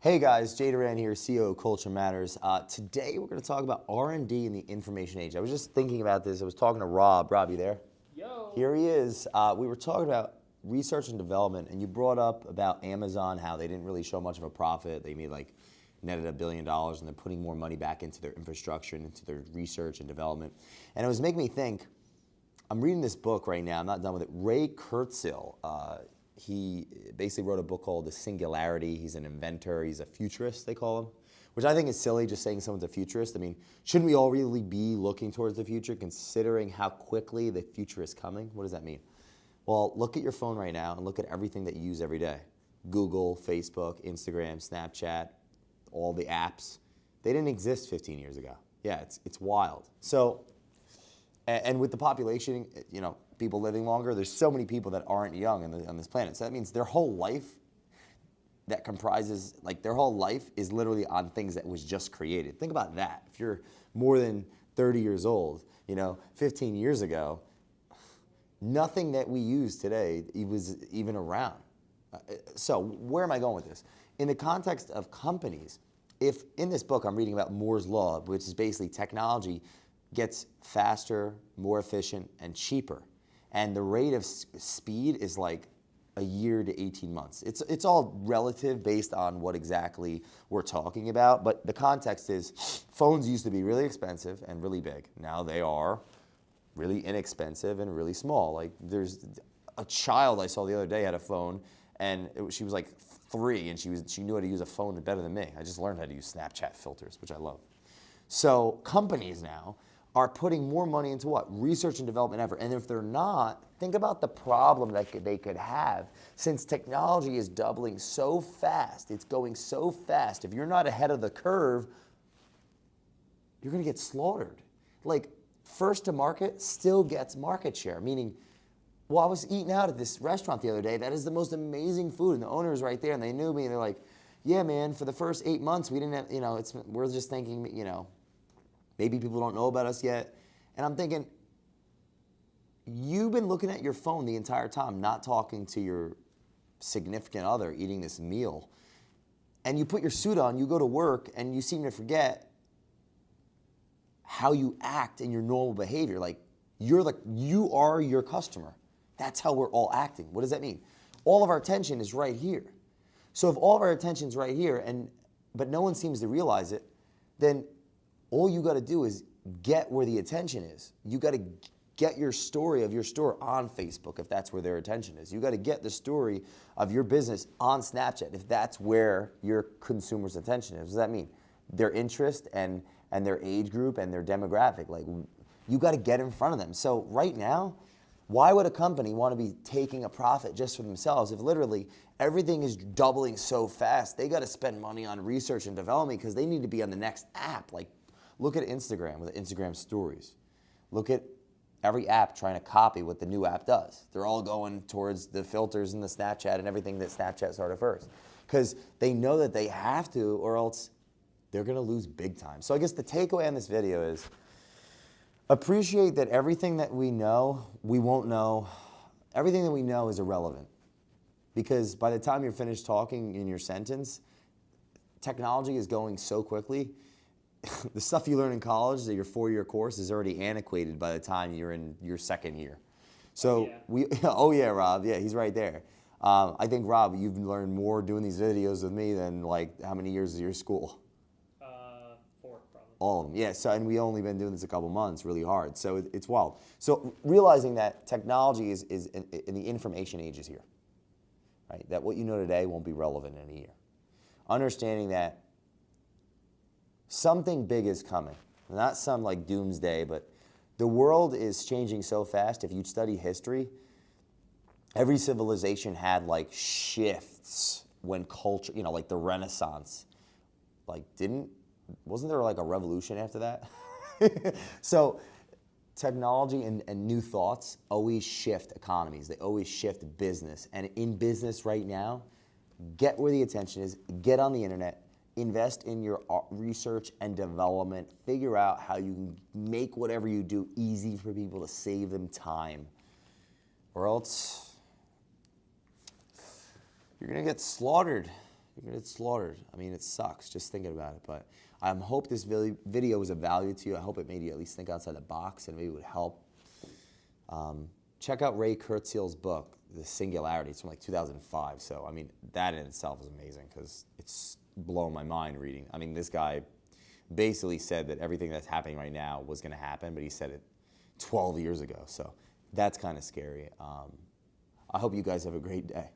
Hey guys, Doran here, CEO of Culture Matters. Today we're going to talk about R&D in the information age. I was just thinking about this. I was talking to Rob. Rob, you there? Yo. Here he is. We were talking about research and development, and you brought up about Amazon, how they didn't really show much of a profit. They made netted $1 billion, and they're putting more money back into their infrastructure and into their research and development. And it was making me think, I'm reading this book right now. I'm not done with it. Ray Kurzweil. He basically wrote a book called The Singularity. He's an inventor. He's a futurist, they call him, which I think is silly, just saying someone's a futurist. I mean, shouldn't we all really be looking towards the future, considering how quickly the future is coming? What does that mean? Well, look at your phone right now and look at everything that you use every day. Google, Facebook, Instagram, Snapchat, all the apps. They didn't exist 15 years ago. Yeah, it's wild. So, and with the population, people living longer, there's so many people that aren't young on this planet. So that means their whole life that comprises, their whole life is literally on things that was just created. Think about that. If you're more than 30 years old, 15 years ago, nothing that we use today was even around. So where am I going with this? In the context of companies, if in this book I'm reading about Moore's Law, which is basically technology gets faster, more efficient, and cheaper. And the rate of speed is like a year to 18 months. It's all relative based on what exactly we're talking about, but the context is phones used to be really expensive and really big. Now they are really inexpensive and really small. There's a child I saw the other day had a phone, and she was like 3, and she knew how to use a phone better than me. I just learned how to use Snapchat filters, which I love. So companies now are putting more money into what? Research and development effort. And if they're not, think about the problem that they could have. Since technology is doubling so fast, it's going so fast, if you're not ahead of the curve, you're going to get slaughtered. First to market still gets market share, meaning, well, I was eating out at this restaurant the other day. That is the most amazing food. And the owner was right there, and they knew me, and they're like, yeah, man, for the first 8 months, we didn't have, we're just thinking, maybe people don't know about us yet. And I'm thinking, you've been looking at your phone the entire time, not talking to your significant other, eating this meal. And you put your suit on, you go to work, and you seem to forget how you act in your normal behavior. You are your customer. That's how we're all acting. What does that mean? All of our attention is right here. So if all of our attention is right here, but no one seems to realize it, then all you got to do is get where the attention is. You got to get your story of your store on Facebook if that's where their attention is. You got to get the story of your business on Snapchat if that's where your consumer's attention is. What does that mean? Their interest and their age group and their demographic. You got to get in front of them. So right now, why would a company want to be taking a profit just for themselves if literally everything is doubling so fast? They got to spend money on research and development because they need to be on the next app. Look at Instagram with the Instagram stories. Look at every app trying to copy what the new app does. They're all going towards the filters and the Snapchat and everything that Snapchat started first. Because they know that they have to, or else they're going to lose big time. So I guess the takeaway on this video is appreciate that everything that we know, we won't know. Everything that we know is irrelevant. Because by the time you're finished talking in your sentence, technology is going so quickly. The stuff you learn in college, your 4-year course, is already antiquated by the time you're in your 2nd year. So oh yeah, Rob, yeah, he's right there. I think, Rob, you've learned more doing these videos with me than how many years is your school? 4, probably. All of them, yeah. So, and we only been doing this a couple months, really hard. So it's wild. So realizing that technology is in the information age is here, right? That what you know today won't be relevant in a year. Understanding that something big is coming. Not some doomsday, but the world is changing so fast. If you study history, every civilization had shifts when culture, the Renaissance, wasn't there a revolution after that? So technology and new thoughts always shift economies. They always shift business. And in business right now, get where the attention is, get on the internet, invest in your research and development. Figure out how you can make whatever you do easy for people to save them time. Or else you're going to get slaughtered. you're gonna get slaughtered. I mean, it sucks just thinking about it. But I hope this video was of value to you. I hope it made you at least think outside the box and maybe it would help. Check out Ray Kurzweil's book, The Singularity. It's from like 2005. So, I mean, that in itself is amazing because it's blown my mind reading. I mean, this guy basically said that everything that's happening right now was going to happen, but he said it 12 years ago. So that's kind of scary. I hope you guys have a great day.